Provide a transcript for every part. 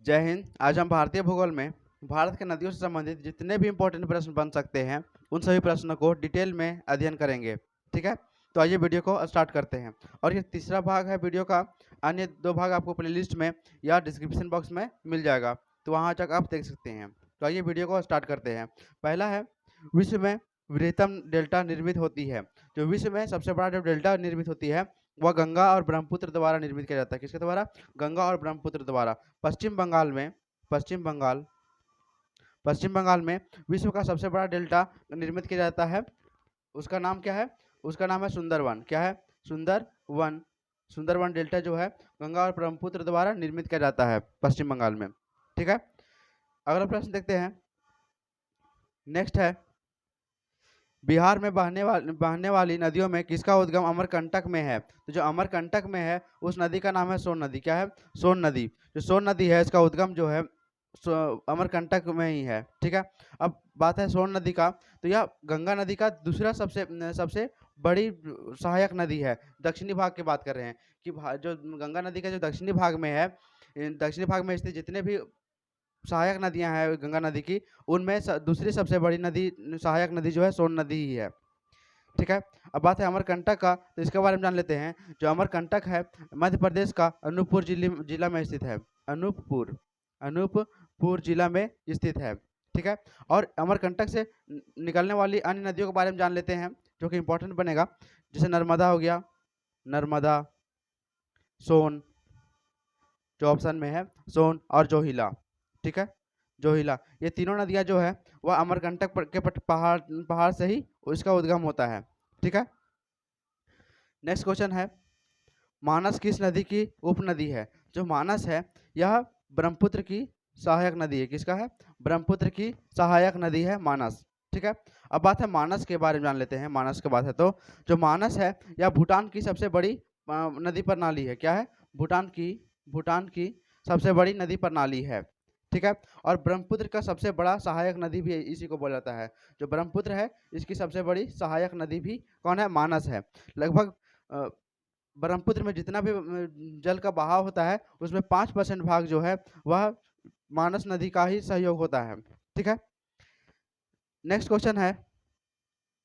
जय हिंद। आज हम भारतीय भूगोल में भारत के नदियों से संबंधित जितने भी इम्पोर्टेंट प्रश्न बन सकते हैं उन सभी प्रश्नों को डिटेल में अध्ययन करेंगे। ठीक है, तो आइए वीडियो को स्टार्ट करते हैं। और ये तीसरा भाग है वीडियो का। अन्य दो भाग आपको प्लेलिस्ट में या डिस्क्रिप्शन बॉक्स में मिल जाएगा, तो वहाँ जाकर आप देख सकते हैं। तो आइए वीडियो को स्टार्ट करते हैं। पहला है, विश्व में वृहत्तम डेल्टा निर्मित होती है। जो विश्व में सबसे बड़ा जो डेल्टा निर्मित होती है वह गंगा और ब्रह्मपुत्र द्वारा निर्मित किया जाता है। किसके द्वारा? गंगा और ब्रह्मपुत्र द्वारा। पश्चिम बंगाल में पश्चिम बंगाल में विश्व का सबसे बड़ा डेल्टा निर्मित किया जाता है। उसका नाम क्या है? उसका नाम है सुंदरवन। क्या है? सुंदरवन। सुंदरवन डेल्टा जो है गंगा और ब्रह्मपुत्र द्वारा निर्मित किया जाता है पश्चिम बंगाल में। ठीक है, अगला प्रश्न देखते हैं। नेक्स्ट है, बिहार में बहने वाली नदियों में किसका उद्गम अमरकंटक में है? तो जो अमरकंटक में है उस नदी का नाम है सोन नदी। क्या है? सोन नदी। जो सोन नदी है इसका उद्गम जो है अमरकंटक में ही है। ठीक है, अब बात है सोन नदी का, तो यह गंगा नदी का दूसरा सबसे सबसे बड़ी सहायक नदी है। दक्षिणी भाग की बात कर रहे हैं कि जो गंगा नदी का जो दक्षिणी भाग में है, दक्षिणी भाग में स्थित जितने भी सहायक नदियां हैं गंगा नदी की, उनमें दूसरी सबसे बड़ी नदी सहायक नदी जो है सोन नदी ही है। ठीक है, अब बात है अमरकंटक का, तो इसके बारे में जान लेते हैं। जो अमरकंटक है मध्य प्रदेश का अनूपपुर जिला में स्थित है। अनूपपुर जिला में स्थित है। ठीक है, और अमरकंटक से निकलने वाली अन्य नदियों के बारे में जान लेते हैं जो कि इंपॉर्टेंट बनेगा। जैसे नर्मदा हो गया, नर्मदा, सोन, जो ऑप्शन में है सोन, और जोहिला। ठीक है, जोहिला, ये तीनों नदियां जो है वह अमरकंटक के पहाड़ से ही इसका उद्गम होता है। ठीक है, नेक्स्ट क्वेश्चन है, मानस किस नदी की उपनदी है? जो मानस है यह ब्रह्मपुत्र की सहायक नदी है। किसका है? ब्रह्मपुत्र की सहायक नदी है मानस। ठीक है, अब बात है मानस के बारे में जान लेते हैं। मानस के बात है तो जो मानस है यह भूटान की सबसे बड़ी नदी प्रणाली है। क्या है? भूटान की सबसे बड़ी नदी प्रणाली है। ठीक है, और ब्रह्मपुत्र का सबसे बड़ा सहायक नदी भी इसी को बोला जाता है। जो ब्रह्मपुत्र है इसकी सबसे बड़ी सहायक नदी भी कौन है? मानस है। लगभग ब्रह्मपुत्र में जितना भी जल का बहाव होता है उसमें 5% भाग जो है वह मानस नदी का ही सहयोग होता है। ठीक है, नेक्स्ट क्वेश्चन है,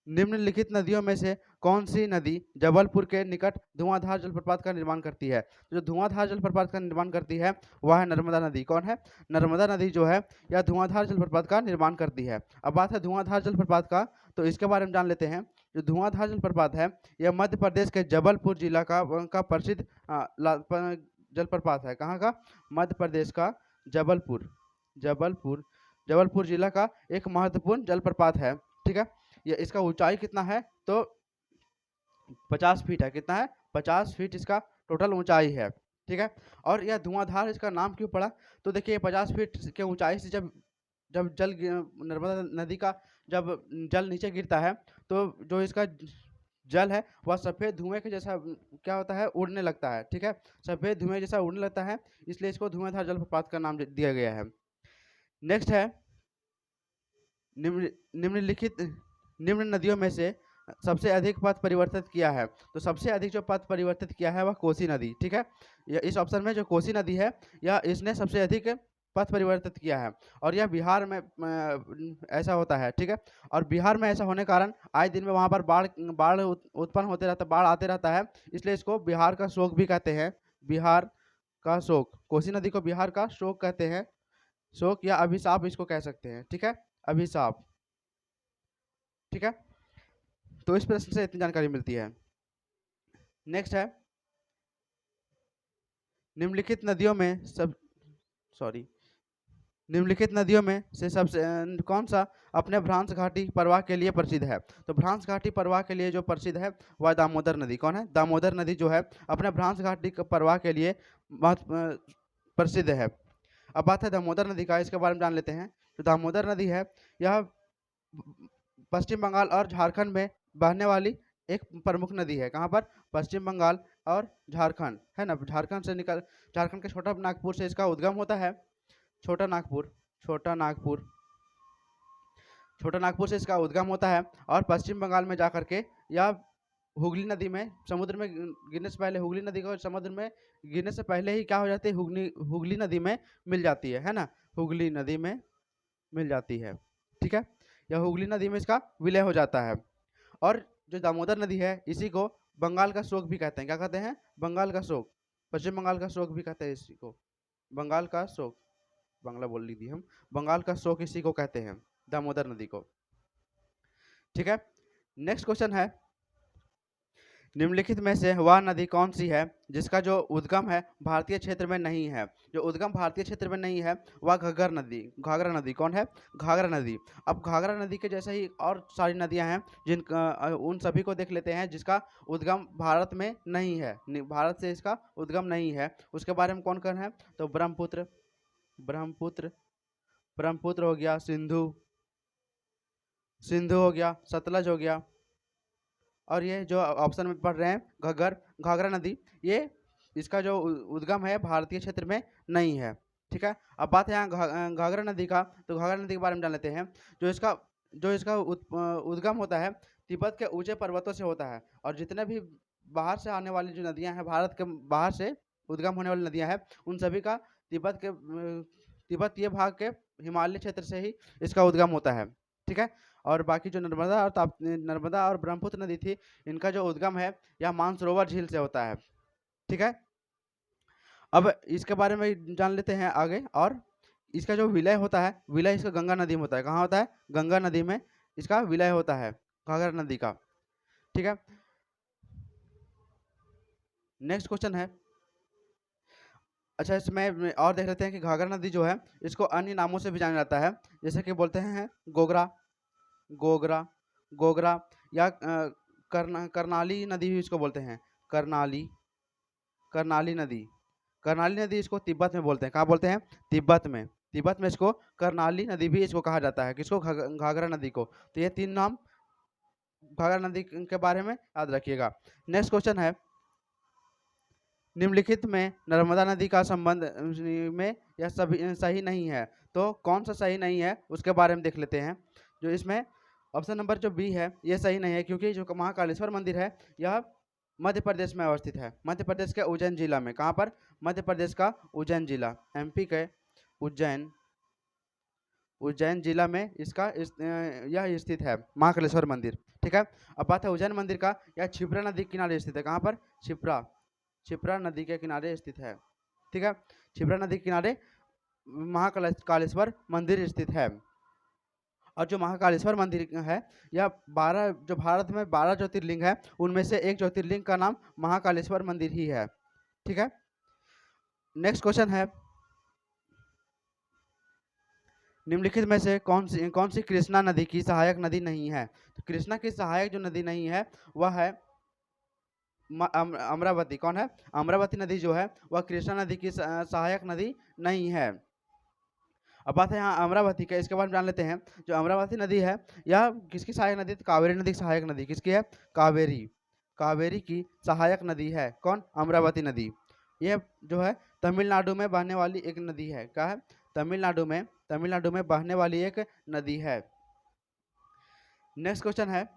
निम्नलिखित नदियों में से कौन सी नदी जबलपुर के निकट धुआंधार जलप्रपात का निर्माण करती है? जो धुआंधार जलप्रपात का निर्माण करती है वह है नर्मदा नदी। कौन है? नर्मदा नदी जो है यह धुआंधार जलप्रपात का निर्माण करती है। अब बात है धुआंधार जलप्रपात का, तो इसके बारे में जान लेते हैं। जो धुआंधार जलप्रपात है यह मध्य प्रदेश के जबलपुर जिला का प्रसिद्ध जलप्रपात है। कहाँ का? मध्य प्रदेश का जबलपुर जबलपुर जिला का एक महत्वपूर्ण जलप्रपात है। ठीक है, ये इसका ऊंचाई कितना है? तो 50 फीट है। कितना है? 50 फीट इसका टोटल ऊंचाई है। ठीक है, और यह धुआंधार इसका नाम क्यों पड़ा? तो देखिए 50 फीट के ऊंचाई से जब जब नर्मदा नदी का जब जल नीचे गिरता है तो जो इसका जल है वह सफ़ेद धुएं के जैसा क्या होता है? उड़ने लगता है। ठीक है, सफ़ेद धुएं जैसा उड़ने लगता है, इसलिए इसको धुआंधार जलप्रपात का नाम दिया गया है। नेक्स्ट है, निम्नलिखित निम्न नदियों में से सबसे अधिक पथ परिवर्तित किया है। तो सबसे अधिक जो पथ परिवर्तित किया है वह कोसी नदी। ठीक है, इस ऑप्शन में जो कोसी नदी है यह इसने सबसे अधिक पथ परिवर्तित किया है, और यह बिहार में ऐसा होता है। ठीक है, और बिहार में ऐसा होने के कारण आए दिन में वहाँ पर बाढ़ बाढ़ उत्पन्न होते रहता, बाढ़ आते रहता है, इसलिए इसको बिहार का शोक भी कहते हैं। बिहार का शोक, कोसी नदी को बिहार का शोक कहते हैं। शोक या अभिशाप इसको कह सकते हैं। ठीक है, अभिशाप। ठीक है, तो इस प्रश्न से इतनी जानकारी मिलती है। नेक्स्ट है, निम्नलिखित नदियों में निम्नलिखित नदियों में से सबसे कौन सा अपने भ्रांस घाटी प्रवाह के लिए प्रसिद्ध है? तो भ्रांस घाटी प्रवाह के लिए जो प्रसिद्ध है वह दामोदर नदी। कौन है? दामोदर नदी जो है अपने भ्रांस घाटी प्रवाह के लिए बहुत प्रसिद्ध है। अब बात है दामोदर नदी का, इसके बारे में जान लेते हैं। जो दामोदर नदी है यह पश्चिम बंगाल और झारखंड में बहने वाली एक प्रमुख नदी है। कहाँ पर? पश्चिम बंगाल और झारखंड है ना। झारखंड के छोटा नागपुर से इसका उद्गम होता है। छोटा नागपुर से इसका उद्गम होता है और पश्चिम बंगाल में जाकर के यह हुगली नदी में समुद्र में गिरने से पहले हुगली नदी को समुद्र में गिरने से पहले ही क्या हो जाती है, हुगली नदी में मिल जाती है ना, हुगली नदी में मिल जाती है। ठीक है, या हुगली नदी में इसका विलय हो जाता है। और जो दामोदर नदी है इसी को बंगाल का शोक भी कहते हैं। क्या कहते हैं? बंगाल का शोक, पश्चिम बंगाल का शोक भी कहते हैं इसी को, बंगाल का शोक, बांग्ला बोल ली थी हम, बंगाल का शोक इसी को कहते हैं, दामोदर नदी को। ठीक है, नेक्स्ट क्वेश्चन है, निम्नलिखित में से वह नदी कौन सी है जिसका जो उद्गम है भारतीय क्षेत्र में नहीं है? जो उद्गम भारतीय क्षेत्र में नहीं है वह घग्गर नदी, घाघरा नदी। कौन है? घाघरा नदी। अब घाघरा नदी के जैसे ही और सारी नदियां हैं उन सभी को देख लेते हैं जिसका उद्गम भारत में नहीं है, भारत से इसका उद्गम नहीं है। उसके बारे में कौन कौन है? तो ब्रह्मपुत्र, ब्रह्मपुत्र, ब्रह्मपुत्र हो गया, सिंधु, सिंधु हो गया, सतलज हो गया, और ये जो ऑप्शन में पढ़ रहे हैं घग्गर, घाघरा नदी, ये इसका जो उद्गम है भारतीय क्षेत्र में नहीं है। ठीक है, अब बात है यहाँ घाघरा नदी का, तो घाघरा नदी के बारे में जान लेते हैं। जो इसका उद्गम होता है तिब्बत के ऊंचे पर्वतों से होता है, और जितने भी बाहर से आने वाली जो नदियां हैं, भारत के बाहर से उद्गम होने वाली नदियां हैं, उन सभी का तिब्बतीय भाग के हिमालय क्षेत्र से ही इसका उद्गम होता है। ठीक है, और बाकी जो नर्मदा और ब्रह्मपुत्र नदी थी, इनका जो उद्गम है यह मानसरोवर झील से होता है। ठीक है, अब इसके बारे में जान लेते हैं आगे। और इसका जो विलय होता है, विलय इसका गंगा नदी में होता है। कहाँ होता है? गंगा नदी में इसका विलय होता है, घाघरा नदी का। ठीक है, नेक्स्ट क्वेश्चन है, अच्छा इसमें और देख लेते हैं कि घाघरा नदी जो है इसको अन्य नामों से भी जाना जाता है, जैसे कि बोलते हैं गोगरा, गोगरा, गोगरा, या करनाली नदी भी इसको बोलते हैं, करनाली, करनाली नदी, करनाली नदी इसको तिब्बत में बोलते हैं। कहाँ बोलते हैं? तिब्बत में, तिब्बत में इसको करनाली नदी भी इसको कहा जाता है। किसको? घाघरा नदी को। तो ये तीन नाम घाघरा नदी के बारे में याद रखिएगा। नेक्स्ट क्वेश्चन है, निम्नलिखित में नर्मदा नदी का संबंध में यह सभी सही नहीं है, तो कौन सा सही नहीं है उसके बारे में देख लेते हैं। जो इसमें ऑप्शन नंबर जो बी है ये सही नहीं है, क्योंकि जो महाकालेश्वर मंदिर है यह मध्य प्रदेश में अवस्थित है, मध्य प्रदेश के उज्जैन जिला में। कहाँ पर? मध्य प्रदेश का उज्जैन जिला, एमपी के उज्जैन, उज्जैन जिला में यह स्थित है महाकालेश्वर मंदिर। ठीक है, अब बात है उज्जैन मंदिर का, यह क्षिप्रा नदी के किनारे स्थित है। कहाँ पर? क्षिप्रा, क्षिप्रा नदी के किनारे स्थित है। ठीक है, क्षिप्रा नदी के किनारे महाकालेश्वर मंदिर स्थित है। और जो महाकालेश्वर मंदिर है यह 12, जो भारत में 12 ज्योतिर्लिंग है उनमें से एक ज्योतिर्लिंग का नाम महाकालेश्वर मंदिर ही है। ठीक है, नेक्स्ट क्वेश्चन है, निम्नलिखित में से कौन सी कृष्णा नदी की सहायक नदी नहीं है? तो कृष्णा की सहायक जो नदी नहीं है वह है अमरावती। कौन है? अमरावती नदी जो है वह कृष्णा नदी की सहायक नदी नहीं है। अब बात है यहाँ अमरावती का, इसके बारे में जान लेते हैं। जो अमरावती नदी है यह किसकी सहायक नदी? कावेरी नदी की सहायक नदी। किसकी है? कावेरी, कावेरी की सहायक नदी है। कौन? अमरावती नदी। यह जो है तमिलनाडु में बहने वाली एक नदी है। क्या है? तमिलनाडु में बहने वाली एक नदी है। नेक्स्ट क्वेश्चन है,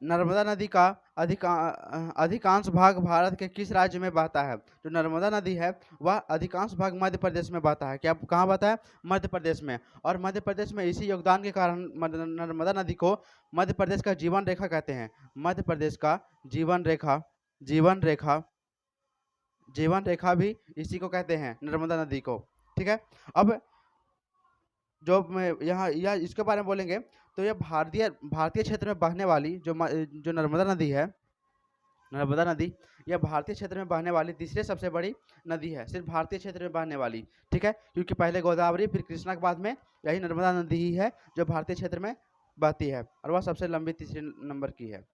नर्मदा नदी का अधिकांश भाग भारत के किस राज्य में बहता है? जो नर्मदा नदी है वह अधिकांश भाग मध्य प्रदेश में बहता है। क्या कहाँ बहता है? मध्य प्रदेश में। और मध्य प्रदेश में इसी योगदान के कारण नर्मदा नदी को मध्य प्रदेश का जीवन रेखा कहते हैं। मध्य प्रदेश का जीवन रेखा, जीवन रेखा, जीवन रेखा भी इसी को कहते हैं, नर्मदा नदी को। ठीक है, अब जो यहाँ यह इसके बारे में बोलेंगे तो यह भारतीय क्षेत्र में बहने वाली जो नर्मदा नदी है, नर्मदा नदी यह भारतीय क्षेत्र में बहने वाली तीसरी सबसे बड़ी नदी है, सिर्फ भारतीय क्षेत्र में बहने वाली। ठीक है, क्योंकि पहले गोदावरी फिर कृष्णा के बाद में यही नर्मदा नदी ही है जो भारतीय क्षेत्र में बहती है, और वह सबसे लंबी तीसरे नंबर की है।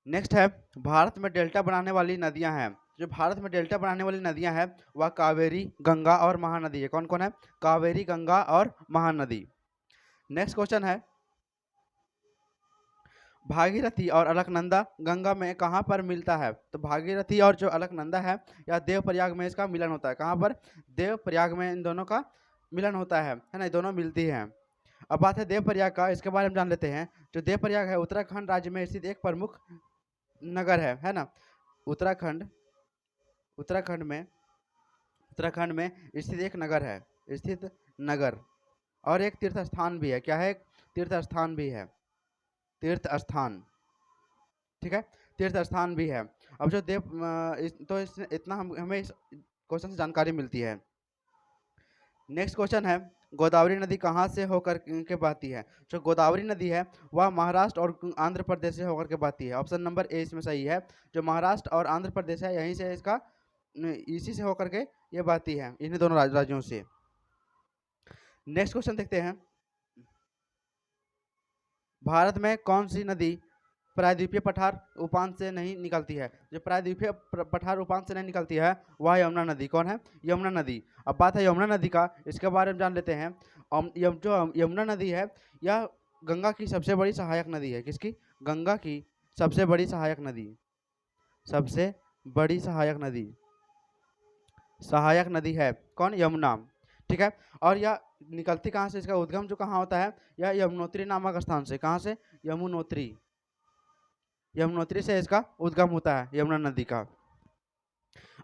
नेक्स्ट है भारत में डेल्टा बनाने वाली नदियां हैं। जो भारत में डेल्टा बनाने वाली नदियां हैं वह कावेरी, गंगा और महानदी है। कौन कौन है? कावेरी, गंगा और महानदी। नेक्स्ट क्वेश्चन है, भागीरथी और अलकनंदा गंगा में कहाँ पर मिलता है? तो भागीरथी और जो अलकनंदा है या देवप्रयाग में इसका मिलन होता है। कहाँ पर? देवप्रयाग में इन दोनों का मिलन होता है ना, ये दोनों मिलती हैं। अब बात है देवप्रयाग का, इसके बारे में जान लेते हैं। जो देवप्रयाग है उत्तराखंड राज्य में स्थित एक प्रमुख नगर है ना। उत्तराखंड उत्तराखंड में स्थित एक नगर है, स्थित नगर, और एक तीर्थ स्थान भी है। क्या है? एक तीर्थ स्थान भी है, तीर्थ स्थान, ठीक है, तीर्थ स्थान भी है। अब जो तो इतना हमें इस क्वेश्चन से जानकारी मिलती है। नेक्स्ट क्वेश्चन है, गोदावरी नदी कहाँ से होकर के बहती है? जो गोदावरी नदी है वह महाराष्ट्र और आंध्र प्रदेश से होकर के बहती है। ऑप्शन नंबर ए इसमें सही है। जो महाराष्ट्र और आंध्र प्रदेश है यहीं से इसका इसी से होकर के ये बहती है, इन्हीं दोनों राज्यों से। नेक्स्ट क्वेश्चन देखते हैं, भारत में कौन सी नदी प्रायद्वीपीय पठार उफान से नहीं निकलती है? जो प्रायद्वीपीय पठार उफान से नहीं निकलती है वह यमुना नदी। कौन है? यमुना नदी। अब बात है यमुना नदी का, इसके बारे में जान लेते हैं। जो यमुना नदी है यह गंगा की सबसे बड़ी सहायक नदी है। किसकी? गंगा की सबसे बड़ी सहायक नदी, सबसे बड़ी सहायक नदी है कौन? यमुना, ठीक है। और यह निकलती कहाँ से? इसका उद्गम जो कहाँ होता है? यह यमुनोत्री नामक स्थान से। कहाँ से? यमुनोत्री से इसका उद्गम होता है यमुना नदी का।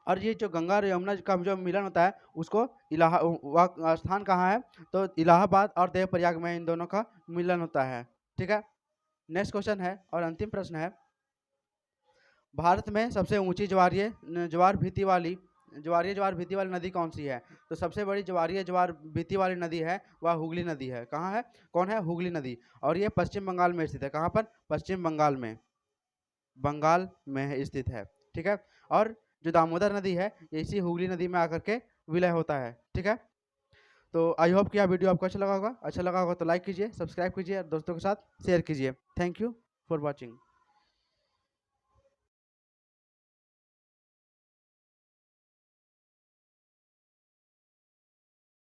और ये जो गंगा और यमुना का जो मिलन होता है उसको वह स्थान कहाँ है? तो इलाहाबाद और देवप्रयाग में इन दोनों का मिलन होता है, ठीक है। नेक्स्ट क्वेश्चन है और अंतिम प्रश्न है, भारत में सबसे ऊंची ज्वार भीति वाली नदी कौन सी है? तो सबसे बड़ी ज्वार भीति वाली नदी है वह हुगली नदी है। कहाँ है? कौन है? हुगली नदी। और ये पश्चिम बंगाल में स्थित है। कहाँ पर? पश्चिम बंगाल में स्थित है, ठीक है। और जो दामोदर नदी है इसी हुगली नदी में आकर के विलय होता है, ठीक है। तो आई होप कि यह वीडियो आपको अच्छा लगा होगा तो लाइक कीजिए, सब्सक्राइब कीजिए और दोस्तों के साथ शेयर कीजिए। Thank you for watching.